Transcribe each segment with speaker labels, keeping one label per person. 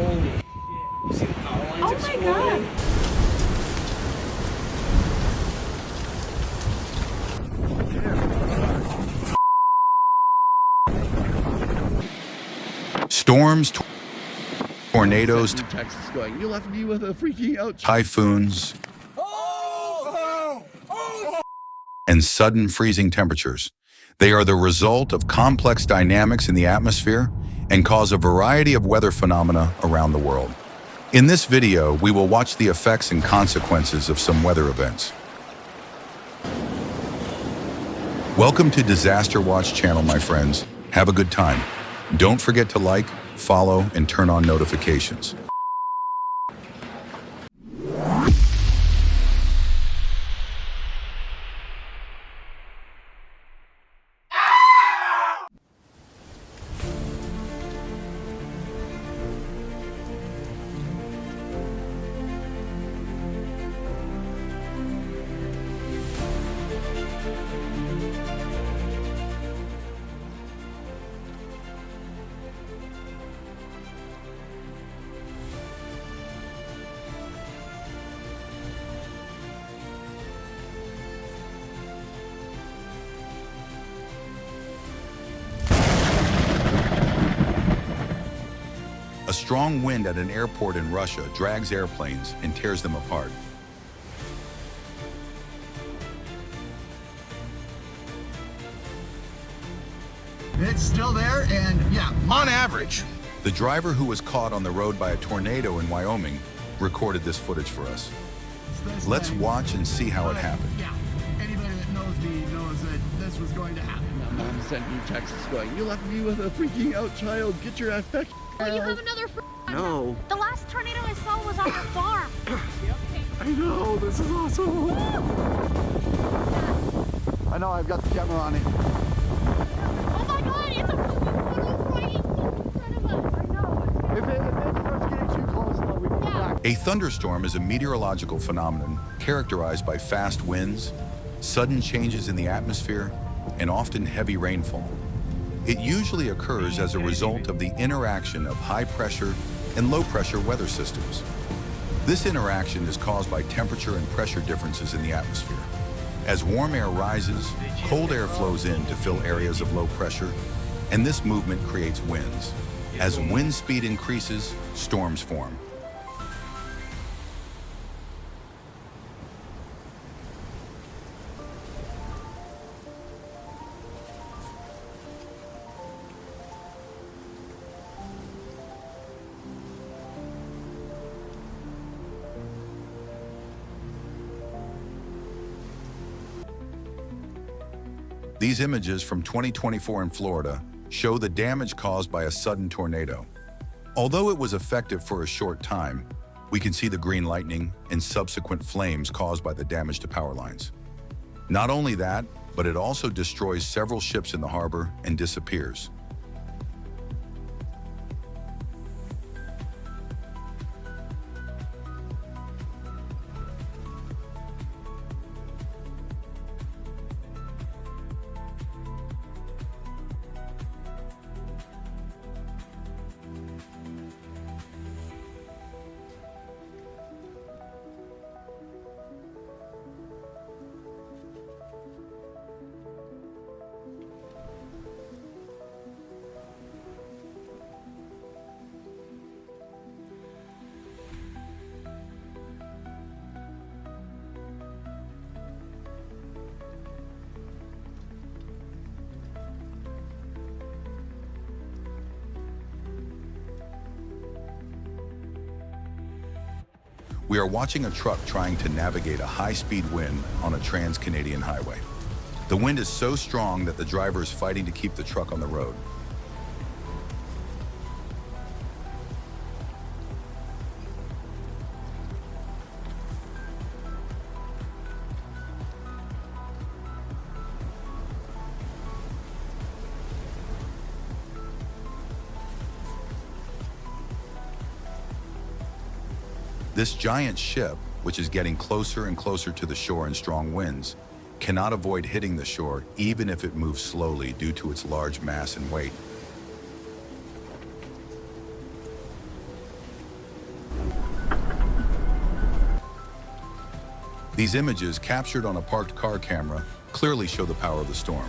Speaker 1: Holy shit. You see the power lines
Speaker 2: Oh
Speaker 1: exploding?
Speaker 2: my god.
Speaker 3: Storms, tornadoes,
Speaker 4: Texas going. You left me with a freaking out.
Speaker 3: typhoons, and sudden freezing temperatures. They are the result of complex dynamics in the atmosphere and cause a variety of weather phenomena around the world. In this video, we will watch the effects and consequences of some weather events. Welcome to Disaster Watch channel, my friends. Have a good time. Don't forget to like, follow, and turn on notifications. A strong wind at an airport in Russia drags airplanes and tears them apart.
Speaker 5: It's still there, and yeah.
Speaker 3: On average, the driver who was caught on the road by a tornado in Wyoming recorded this footage for us. Let's watch and see how it happened.
Speaker 5: Yeah, anybody that knows me knows that this was going to happen.
Speaker 4: Mom sent me texts going. You left me with a freaking out child. Get your ass back.
Speaker 6: Well, you have another
Speaker 4: No.
Speaker 6: The last tornado I saw was on your farm.
Speaker 4: I know. This is awesome. I know. I've got the camera on it.
Speaker 6: Oh my god, it's a fucking right in front of us. I know.
Speaker 4: If it starts getting too close, though, we can go back.
Speaker 3: A thunderstorm is a meteorological phenomenon characterized by fast winds, sudden changes in the atmosphere, and often heavy rainfall. It usually occurs as a result of the interaction of high-pressure and low-pressure weather systems. This interaction is caused by temperature and pressure differences in the atmosphere. As warm air rises, cold air flows in to fill areas of low pressure, and this movement creates winds. As wind speed increases, storms form. These images from 2024 in Florida show the damage caused by a sudden tornado. Although it was effective for a short time, we can see the green lightning and subsequent flames caused by the damage to power lines. Not only that, but it also destroys several ships in the harbor and disappears. We are watching a truck trying to navigate a high-speed wind on a trans-Canadian highway. The wind is so strong that the driver is fighting to keep the truck on the road. This giant ship, which is getting closer and closer to the shore in strong winds, cannot avoid hitting the shore even if it moves slowly due to its large mass and weight. These images, captured on a parked car camera, clearly show the power of the storm.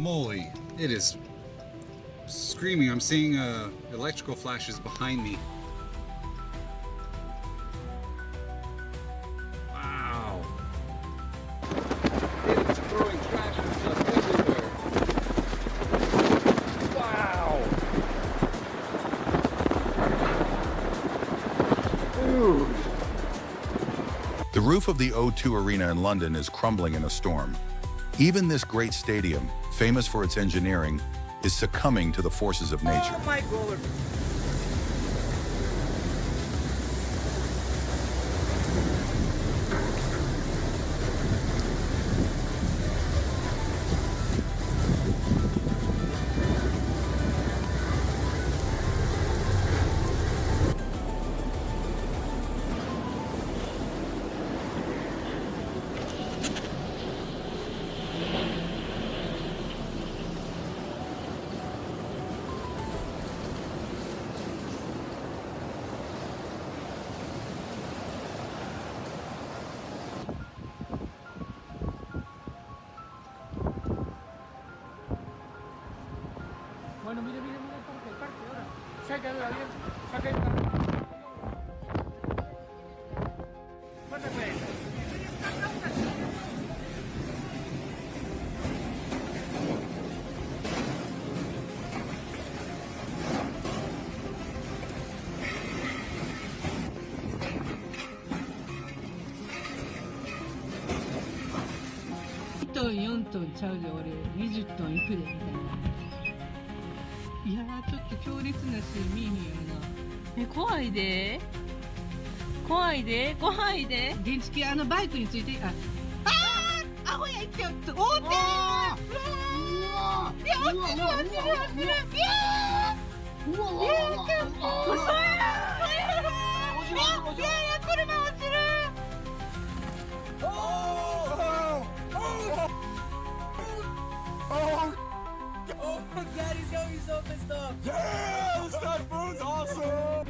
Speaker 2: Moly, it is screaming. I'm seeing electrical flashes behind me. Wow. It is throwing trash and stuff everywhere. Wow. Dude.
Speaker 3: The roof of the O2 Arena in London is crumbling in a storm. Even this great stadium, famous for its engineering, is succumbing to the forces of nature.
Speaker 1: Oh my god. Bueno, mira, mira, mira el parque ahora. Saca el avión, saca el avión. ¿Cuántas veces?
Speaker 7: トン4トンちゃうで俺20トンいくでみたいな。いやーちょっと強烈なシーン見えへんよな。怖いで怖いで怖いで。原付バイクについてアホやっておっておーてー。いや落ちる落ちる落ちる。いやー。うわうわうわうわ。嘘や。いやいや車落ちる。
Speaker 1: Oh my god, he's gonna be so pissed off.
Speaker 5: Yeah, this typhoon's awesome.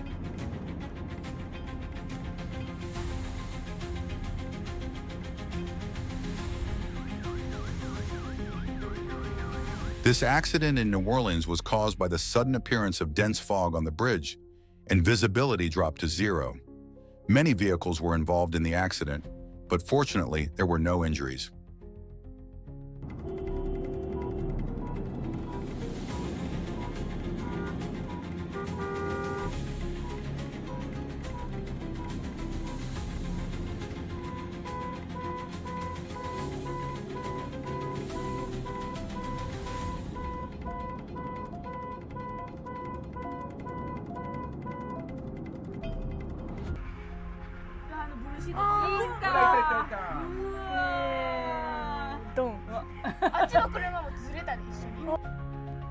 Speaker 3: This accident in New Orleans was caused by the sudden appearance of dense fog on the bridge, and visibility dropped to zero. Many vehicles were involved in the accident, but fortunately, there were no injuries.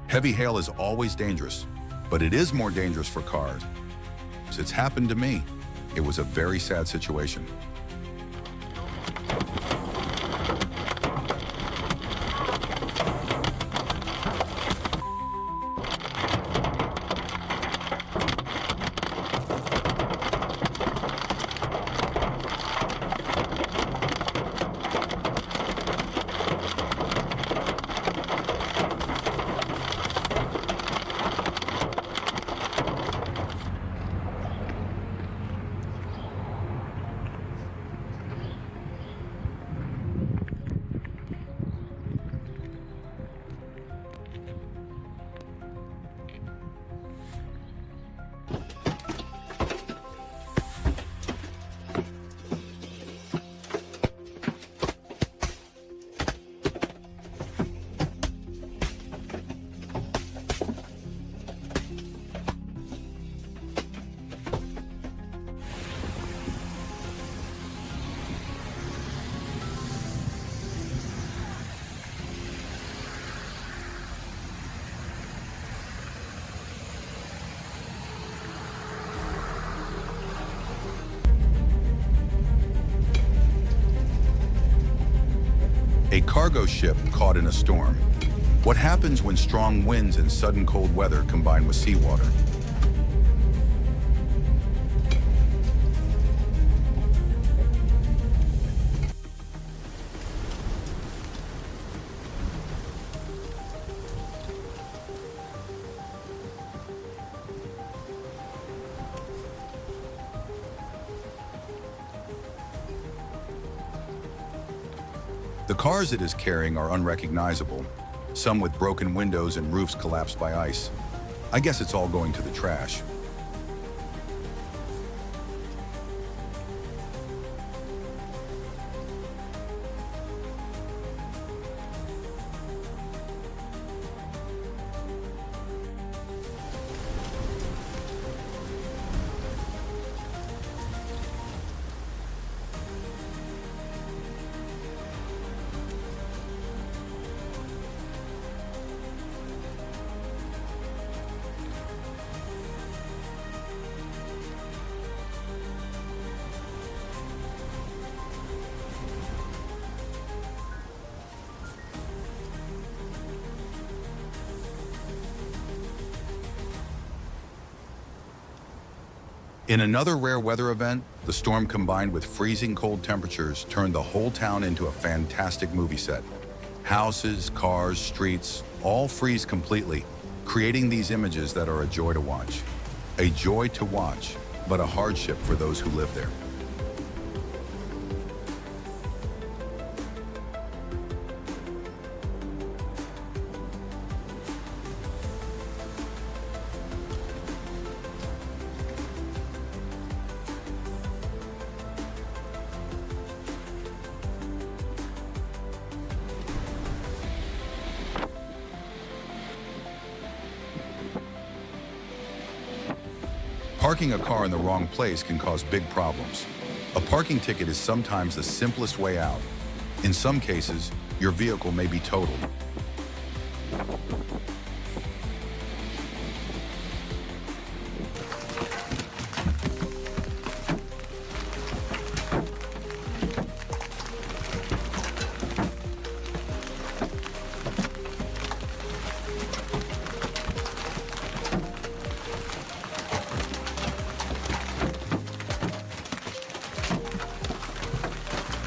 Speaker 3: Heavy hail is always dangerous, but it is more dangerous for cars. It's happened to me. It was a very sad situation. A cargo ship caught in a storm. What happens when strong winds and sudden cold weather combine with seawater? The cars it is carrying are unrecognizable, some with broken windows and roofs collapsed by ice. I guess it's all going to the trash. In another rare weather event, the storm combined with freezing cold temperatures turned the whole town into a fantastic movie set. Houses, cars, streets, all freeze completely, creating these images that are a joy to watch. A joy to watch, but a hardship for those who live there. Parking a car in the wrong place can cause big problems. A parking ticket is sometimes the simplest way out. In some cases, your vehicle may be totaled.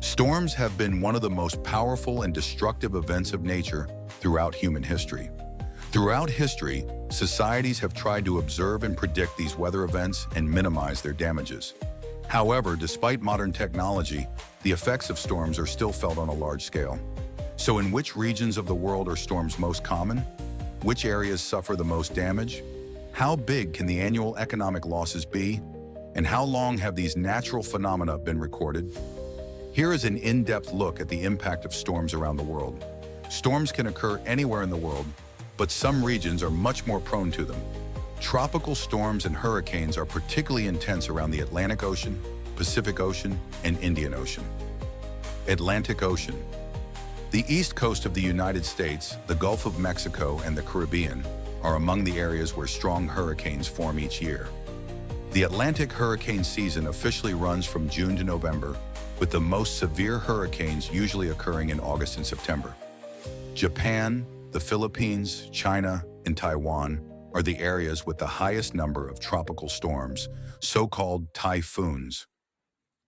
Speaker 3: Storms have been one of the most powerful and destructive events of nature throughout human history. Throughout history, societies have tried to observe and predict these weather events and minimize their damages. However, despite modern technology, the effects of storms are still felt on a large scale. So in which regions of the world are storms most common? Which areas suffer the most damage? How big can the annual economic losses be? And how long have these natural phenomena been recorded? Here is an in-depth look at the impact of storms around the world. Storms can occur anywhere in the world, but some regions are much more prone to them. Tropical storms and hurricanes are particularly intense around the Atlantic Ocean, Pacific Ocean, and Indian Ocean. Atlantic Ocean. The east coast of the United States, the Gulf of Mexico, and the Caribbean are among the areas where strong hurricanes form each year. The Atlantic hurricane season officially runs from June to November, with the most severe hurricanes usually occurring in August and September. Japan, the Philippines, China, and Taiwan are the areas with the highest number of tropical storms, so-called typhoons.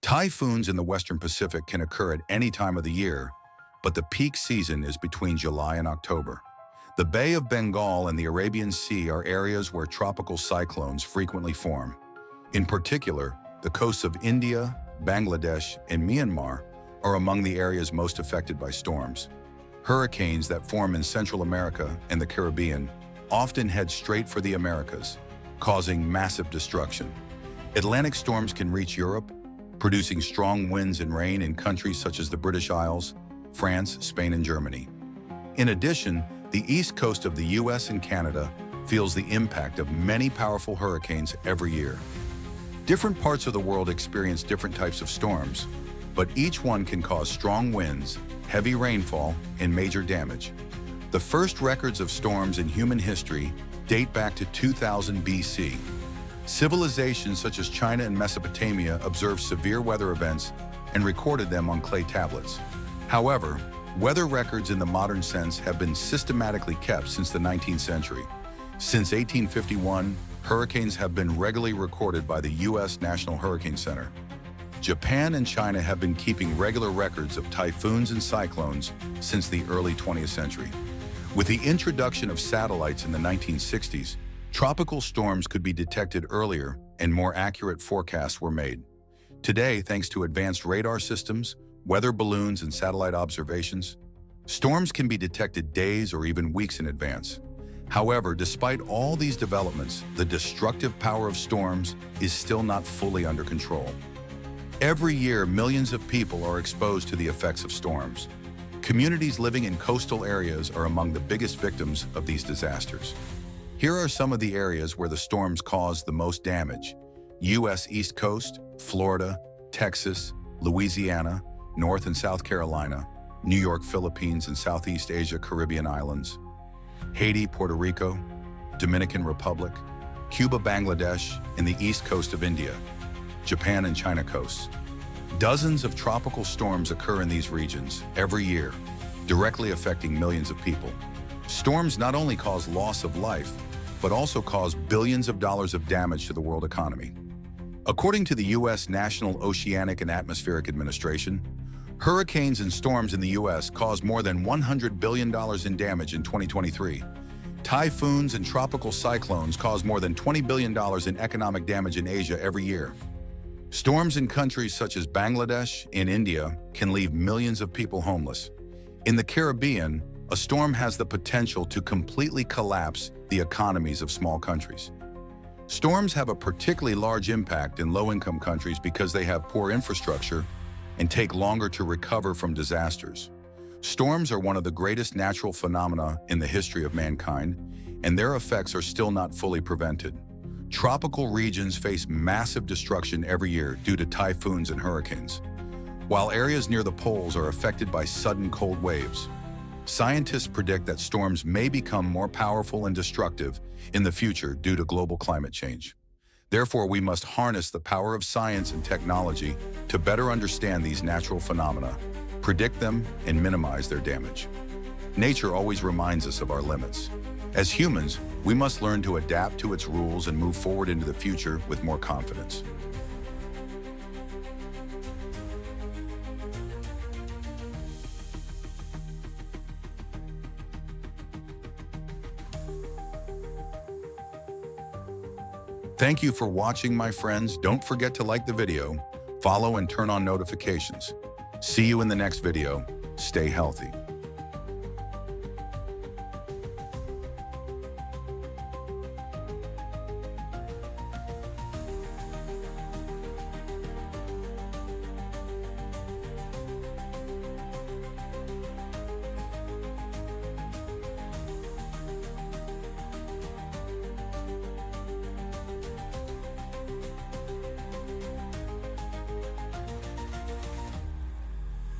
Speaker 3: Typhoons in the Western Pacific can occur at any time of the year, but the peak season is between July and October. The Bay of Bengal and the Arabian Sea are areas where tropical cyclones frequently form. In particular, the coasts of India, Bangladesh, and Myanmar are among the areas most affected by storms. Hurricanes that form in Central America and the Caribbean often head straight for the Americas, causing massive destruction. Atlantic storms can reach Europe, producing strong winds and rain in countries such as the British Isles, France, Spain, and Germany. In addition, the east coast of the US and Canada feels the impact of many powerful hurricanes every year. Different parts of the world experience different types of storms, but each one can cause strong winds, heavy rainfall, and major damage. The first records of storms in human history date back to 2000 BC. Civilizations such as China and Mesopotamia observed severe weather events and recorded them on clay tablets. However, Weather records in the modern sense have been systematically kept since the 19th century. Since 1851, hurricanes have been regularly recorded by the U.S. National Hurricane Center. Japan and China have been keeping regular records of typhoons and cyclones since the early 20th century. With the introduction of satellites in the 1960s, tropical storms could be detected earlier and more accurate forecasts were made. Today, thanks to advanced radar systems, weather balloons, and satellite observations, storms can be detected days or even weeks in advance. However, despite all these developments, the destructive power of storms is still not fully under control. Every year, millions of people are exposed to the effects of storms. Communities living in coastal areas are among the biggest victims of these disasters. Here are some of the areas where the storms cause the most damage: U.S. East Coast, Florida, Texas, Louisiana, North and South Carolina, New York, Philippines, and Southeast Asia, Caribbean islands, Haiti, Puerto Rico, Dominican Republic, Cuba, Bangladesh, and the east coast of India, Japan and China coasts. Dozens of tropical storms occur in these regions every year, directly affecting millions of people. Storms not only cause loss of life, but also cause billions of dollars of damage to the world economy. According to the U.S. National Oceanic and Atmospheric Administration, hurricanes and storms in the U.S. caused more than $100 billion in damage in 2023. Typhoons and tropical cyclones cause more than $20 billion in economic damage in Asia every year. Storms in countries such as Bangladesh and India can leave millions of people homeless. In the Caribbean, a storm has the potential to completely collapse the economies of small countries. Storms have a particularly large impact in low-income countries because they have poor infrastructure and take longer to recover from disasters. Storms are one of the greatest natural phenomena in the history of mankind, and their effects are still not fully prevented. Tropical regions face massive destruction every year due to typhoons and hurricanes, while areas near the poles are affected by sudden cold waves. Scientists predict that storms may become more powerful and destructive in the future due to global climate change. Therefore, we must harness the power of science and technology to better understand these natural phenomena, predict them, and minimize their damage. Nature always reminds us of our limits. As humans, we must learn to adapt to its rules and move forward into the future with more confidence. Thank you for watching, my friends. Don't forget to like the video, follow and turn on notifications. See you in the next video. Stay healthy.